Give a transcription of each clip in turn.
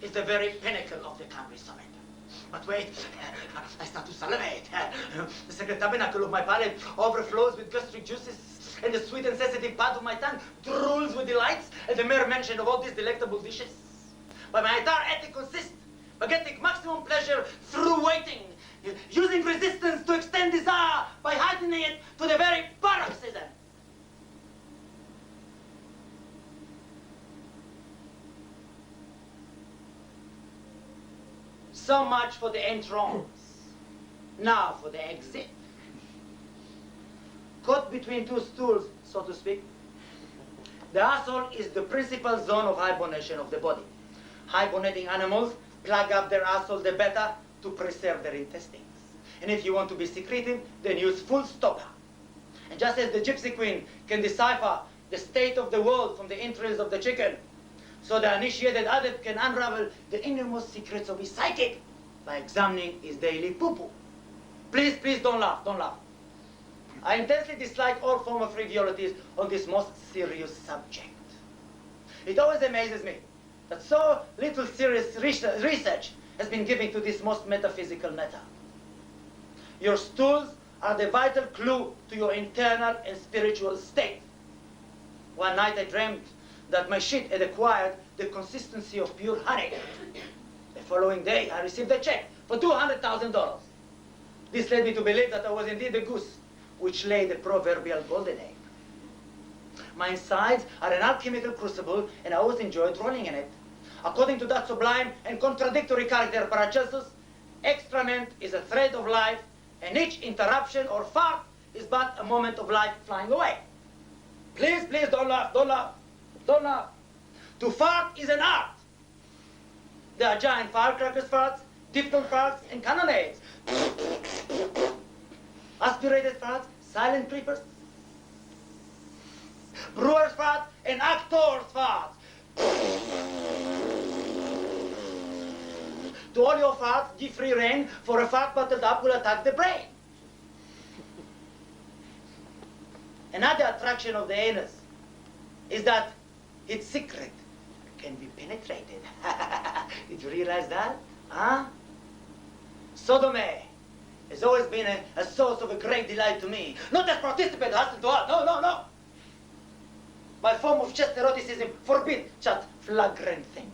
is the very pinnacle of the countryside. But wait, I start to salivate. The sacred tabernacle of my palate overflows with gastric juices, and the sweet and sensitive part of my tongue drools with delights at the mere mention of all these delectable dishes. But my entire ethic consists of getting maximum pleasure through waiting, using resistance to extend desire by heightening it to the very paroxysm. So much for the entrance. Now for the exit. Caught between two stools, so to speak. The asshole is the principal zone of hibernation of the body. Hibernating animals plug up their asshole the better to preserve their intestines. And if you want to be secretive, then use full stopper. And just as the gypsy queen can decipher the state of the world from the entrails of the chicken, so the initiated adept can unravel the innermost secrets of his psychic by examining his daily poo-poo. Please, please don't laugh, don't laugh. I intensely dislike all form of frivolities on this most serious subject. It always amazes me that so little serious research has been given to this most metaphysical matter. Your stools are the vital clue to your internal and spiritual state. One night I dreamed that my shit had acquired the consistency of pure honey. The following day, I received a check for $200,000. This led me to believe that I was indeed the goose which laid the proverbial golden egg. My insides are an alchemical crucible, and I always enjoyed rolling in it. According to that sublime and contradictory character Paracelsus, excrement is a thread of life, and each interruption or fart is but a moment of life flying away. Please, please don't laugh, don't laugh. Don't laugh. To fart is an art. There are giant firecrackers farts, diphthong farts, and cannonades. Aspirated farts, silent creepers, brewers farts, and actors farts. To all your farts, give free rein, for a fart bottled up will attack the brain. Another attraction of the anus is that its secret can be penetrated. Did you realize that? Huh? Sodomy has always been a source of a great delight to me. Not as participant hustle to art. No, no, no. My form of chest eroticism forbids such flagrant things.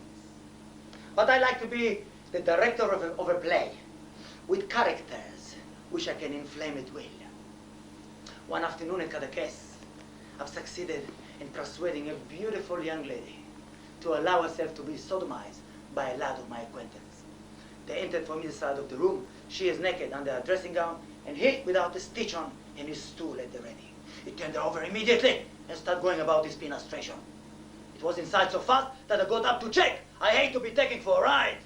But I like to be the director of a play with characters which I can inflame at will. One afternoon in Cadaqués, I've succeeded in persuading a beautiful young lady to allow herself to be sodomized by a lad of my acquaintance. They entered from inside of the room. She is naked under her dressing gown, and he without a stitch on in his stool at the ready. He turned her over immediately and started going about his penetration. It was inside so fast that I got up to check. I hate to be taken for a ride.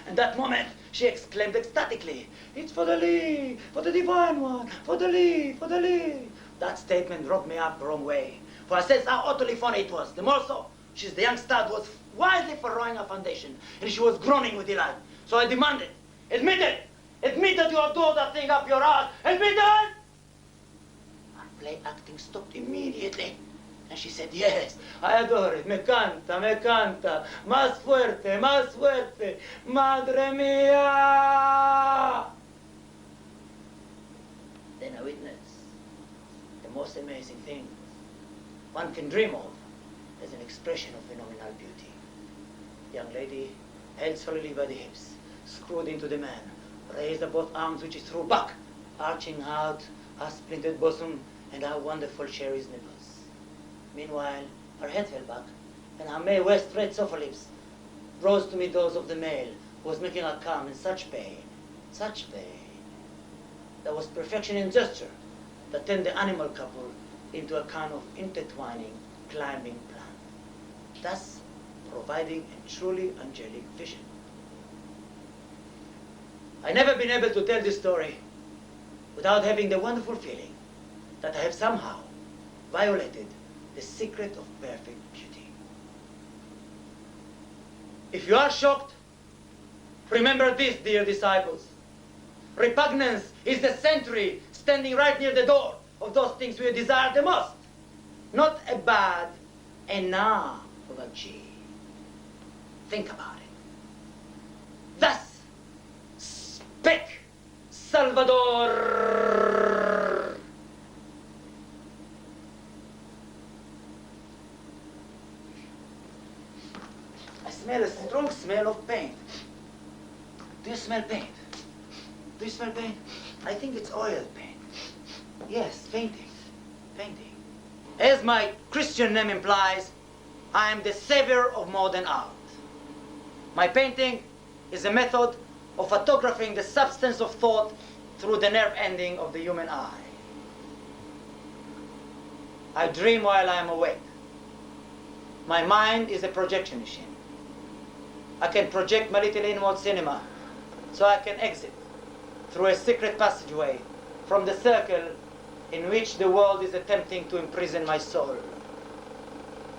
And that moment, she exclaimed ecstatically, "It's for Dali, for the divine one, for Dali, for Dali." That statement rubbed me up the wrong way, for I sensed how utterly funny it was. The more so, she's the young stud was widely furrowing her foundation, and she was groaning with delight. So I demanded, "Admit it! Admit that you adore that thing up your ass! Admit it!" Her play acting stopped immediately. And she said, "Yes, I adore it. Me canta, más fuerte, madre mía." Then I witnessed the most amazing thing one can dream of as an expression of phenomenal beauty. Young lady, held solidly by the hips, screwed into the man, raised her both arms which she threw back, arching out her splintered bosom and her wonderful cherries nipples. Meanwhile, her head fell back, and her Mae West red sofa lips rose to meet those of the male, who was making her come in such pain, such pain. There was perfection in gesture that turned the animal couple into a kind of intertwining, climbing plan, thus providing a truly angelic vision. I've never been able to tell this story without having the wonderful feeling that I have somehow violated the secret of perfect beauty. If you are shocked, remember this, dear disciples. Repugnance is the sentry standing right near the door of those things we desire the most. Not a bad, a na of a G. Think about it. Thus spake Salvador. I smell a strong smell of paint. Do you smell paint? Do you smell paint? I think it's oil paint. Yes, painting. Painting. As my Christian name implies, I am the savior of modern art. My painting is a method of photographing the substance of thought through the nerve ending of the human eye. I dream while I am awake. My mind is a projection machine. I can project my little inward cinema, so I can exit through a secret passageway from the circle in which the world is attempting to imprison my soul.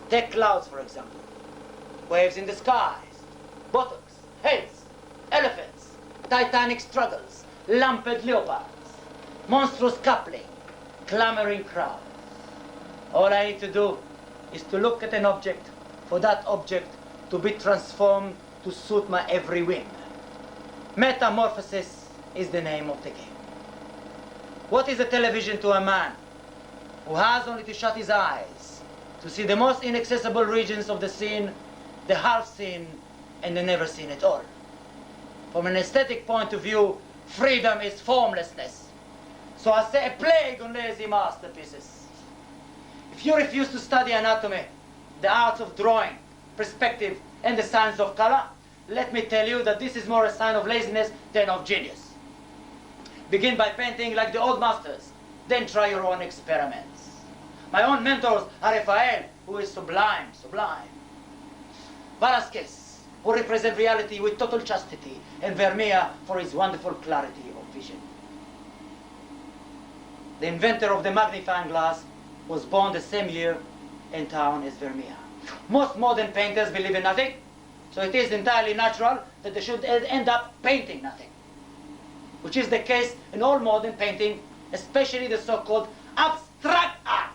Take clouds, for example. Waves in the skies, buttocks, heads, elephants, titanic struggles, lumped leopards, monstrous coupling, clamoring crowds. All I need to do is to look at an object, for that object to be transformed to suit my every whim. Metamorphosis is the name of the game. What is a television to a man who has only to shut his eyes to see the most inaccessible regions of the scene, the half seen, and the never seen at all? From an aesthetic point of view, freedom is formlessness. So I say a plague on lazy masterpieces. If you refuse to study anatomy, the arts of drawing, perspective, and the science of color, let me tell you that this is more a sign of laziness than of genius. Begin by painting like the old masters, then try your own experiments. My own mentors are Raphael, who is sublime, sublime. Velasquez, who represents reality with total chastity, and Vermeer for his wonderful clarity of vision. The inventor of the magnifying glass was born the same year in town as Vermeer. Most modern painters believe in nothing, so it is entirely natural that they should end up painting nothing, which is the case in all modern painting, especially the so-called abstract art.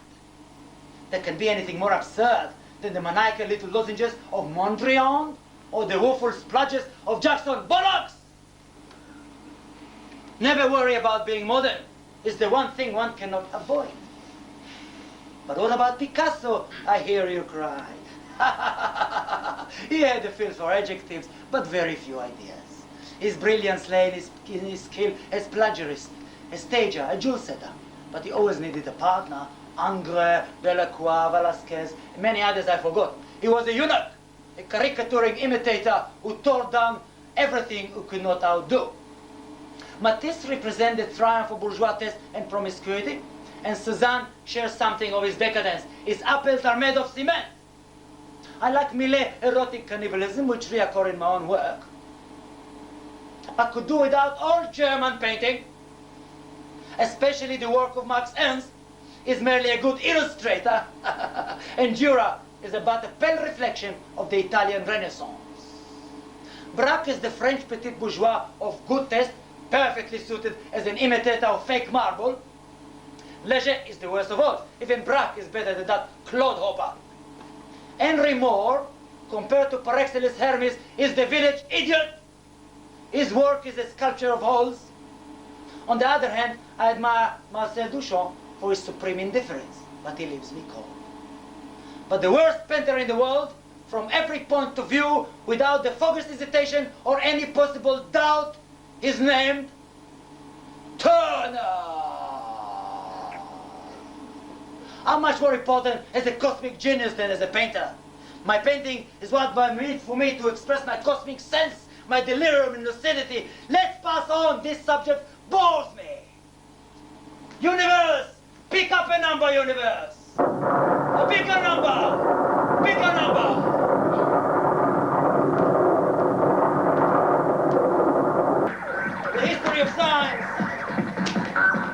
There can be anything more absurd than the maniacal little lozenges of Mondrian or the woeful splodges of Jackson Pollock. Never worry about being modern. It's the one thing one cannot avoid. But what about Picasso? I hear you cry. He had a feel for adjectives, but very few ideas. His brilliance lay in his skill as plagiarist, a stager, a jewel setter. But he always needed a partner. Ingres, Delacroix, Velasquez, and many others I forgot. He was a eunuch, a caricaturing imitator who tore down everything he could not outdo. Matisse represented the triumph of bourgeois taste and promiscuity, and Cézanne shares something of his decadence. His apples are made of cement. I like Millet's erotic cannibalism, which reoccur in my own work. I could do without all German painting, especially the work of Max Ernst, is merely a good illustrator, and Dürer is but a pale reflection of the Italian Renaissance. Braque is the French petit bourgeois of good taste, perfectly suited as an imitator of fake marble. Leger is the worst of all. Even Braque is better than that Claude Hopper. Henry Moore, compared to par excellence Hermes, is the village idiot. His work is a sculpture of holes. On the other hand, I admire Marcel Duchamp for his supreme indifference, but he leaves me cold. But the worst painter in the world, from every point of view, without the foggiest hesitation or any possible doubt, is named Turner. I'm much more important as a cosmic genius than as a painter. My painting is what needs for me to express my cosmic sense, my delirium and lucidity. Let's pass on. This subject bores me. Universe, pick up a number, universe. Pick a number. Pick a number. The history of science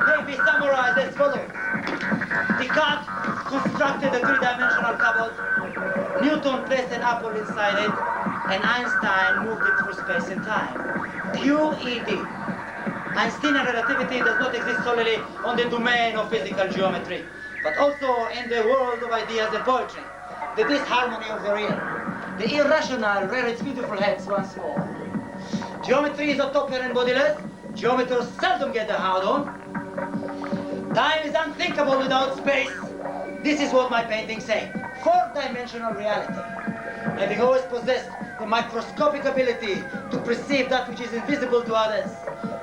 may be summarized as follows. Descartes constructed a three-dimensional cupboard, Newton placed an apple inside it, and Einstein moved it through space and time. QED. Einsteinian relativity does not exist solely on the domain of physical geometry, but also in the world of ideas and poetry, the disharmony of the real. The irrational rear its beautiful heads once more. Geometry is utopian and bodiless. Geometers seldom get their hard on. Time is unthinkable without space. This is what my paintings say. Four-dimensional reality. Having always possessed the microscopic ability to perceive that which is invisible to others.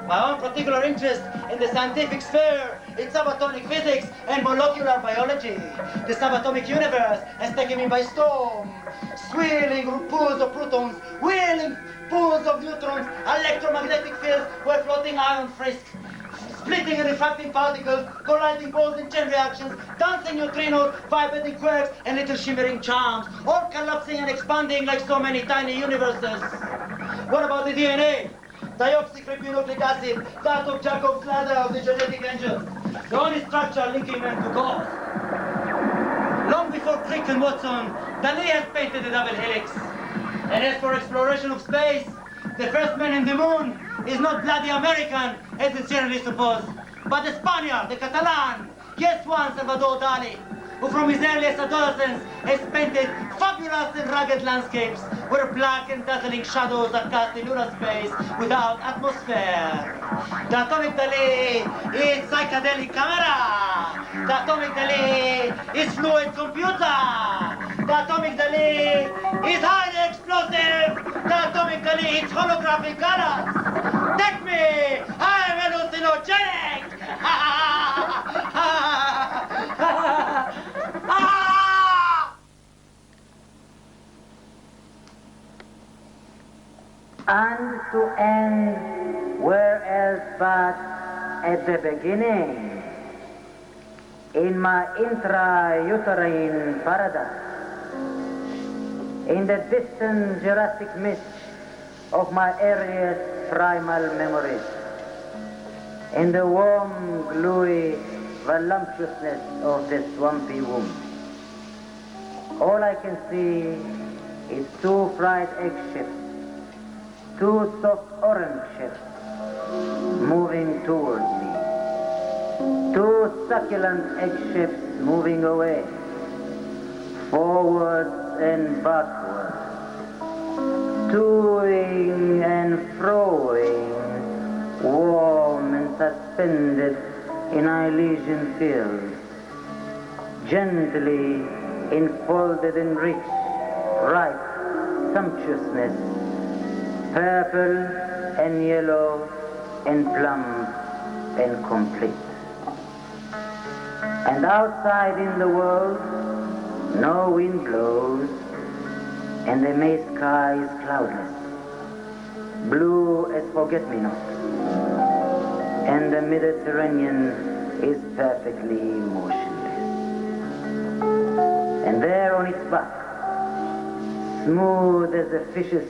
My own particular interest in the scientific sphere, in subatomic physics and molecular biology. The subatomic universe has taken me by storm. Swirling pools of protons, whirling pools of neutrons, electromagnetic fields where floating ion frisk. Splitting and refracting particles, colliding balls in chain reactions, dancing neutrinos, vibrating quarks, and little shimmering charms, all collapsing and expanding like so many tiny universes. What about the DNA? Deoxyribonucleic acid, that of Jacob's ladder of the genetic engine. The only structure linking men to cause. Long before Crick and Watson, Dali has painted the double helix. And as for exploration of space, the first man in the moon is not bloody American, as is generally supposed, but the Spaniard, the Catalan, yes, one Salvador Dali, who from his earliest adolescence has painted fabulous and rugged landscapes where black and dazzling shadows are cast in lunar space without atmosphere. The atomic Dali is psychedelic camera. The atomic Dali is fluid computer. The atomic Dali is highly explosive. The atomic Dali is holographic colors. Take me! I am hallucinogenic! And to end where else but at the beginning, in my intrauterine paradise, in the distant Jurassic mist of my earliest primal memories, in the warm, gluey voluptuousness of the swampy womb. All I can see is two fried egg ships, two soft orange ships moving towards me, two succulent egg ships moving away, forwards and backwards, toing and froing, warm and suspended in Elysian fields, gently enfolded in rich, ripe sumptuousness, purple and yellow and plump and complete. And outside in the world, no wind blows, and the May sky is cloudless, blue as forget-me-not, and the Mediterranean is perfectly motionless. And there on its back, smooth as the fishes,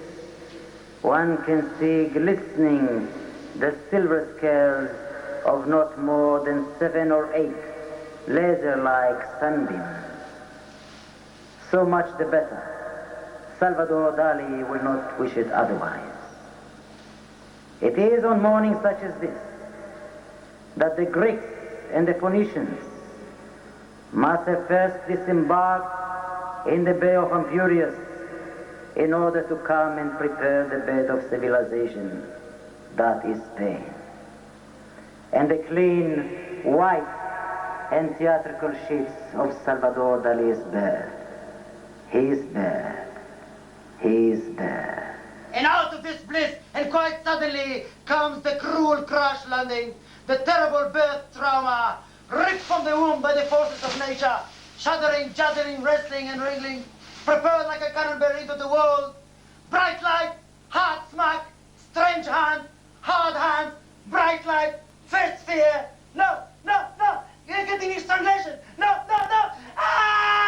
one can see glistening the silver scales of not more than 7 or 8 laser-like sunbeams. So much the better. Salvador Dali will not wish it otherwise. It is on mornings such as this that the Greeks and the Phoenicians must have first disembarked in the Bay of Ampurius in order to come and prepare the bed of civilization, that is Spain. And the clean, white, and theatrical sheets of Salvador Dali's bed. He is there. He is there. And out of this bliss, and quite suddenly, comes the cruel crash landing, the terrible birth trauma, ripped from the womb by the forces of nature, shuddering, juddering, wrestling, and wriggling, prepared like a cannonball into the world. Bright light, hard smack, strange hand, hard hand, bright light, first fear. No, no, no, you're getting his translation. No, no, no. Ah!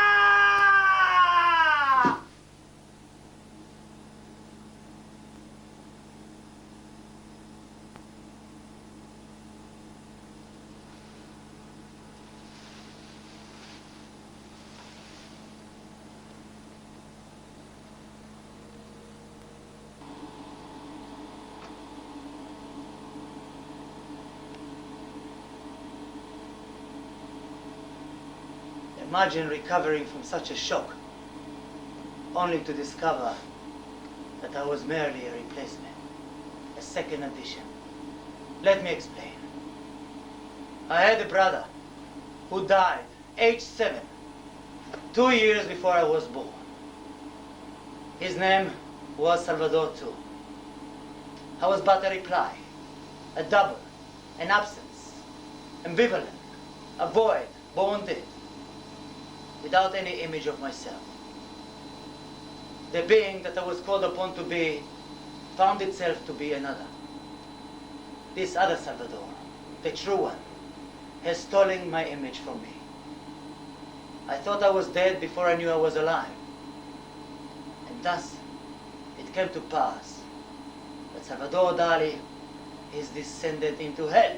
Imagine recovering from such a shock, only to discover that I was merely a replacement, a second edition. Let me explain. I had a brother who died, age 7, 2 years before I was born. His name was Salvador too. I was but a reply, a double, an absence, ambivalent, a void, born dead, without any image of myself. The being that I was called upon to be found itself to be another. This other Salvador, the true one, has stolen my image from me. I thought I was dead before I knew I was alive. And thus, it came to pass that Salvador Dali is descended into hell.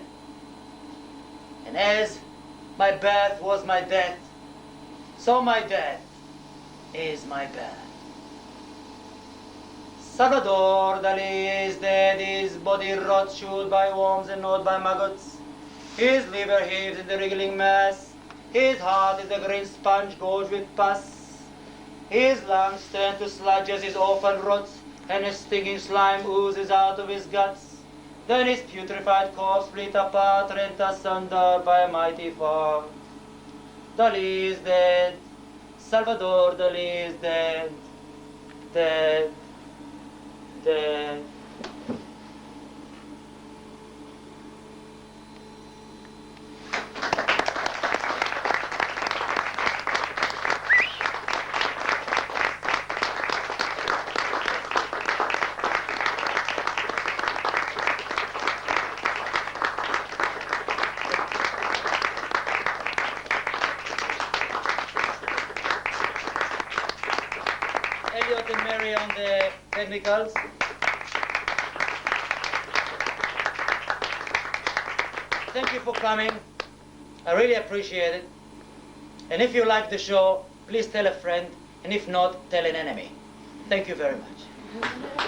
And as my birth was my death, so my death is my birth. Salvador Dali is dead, his body rots, chewed by worms and gnawed by maggots. His liver heaves in the wriggling mass. His heart is a green sponge gorged with pus. His lungs turn to sludge as his orphan rots, and a stinging slime oozes out of his guts. Then his putrefied corpse split apart, rent asunder by a mighty fall. Dali is dead. Salvador Dali is dead. Dead. Dead. Elliot and Mary on the technicals. Thank you for coming. I really appreciate it. And if you like the show, please tell a friend. And if not, tell an enemy. Thank you very much.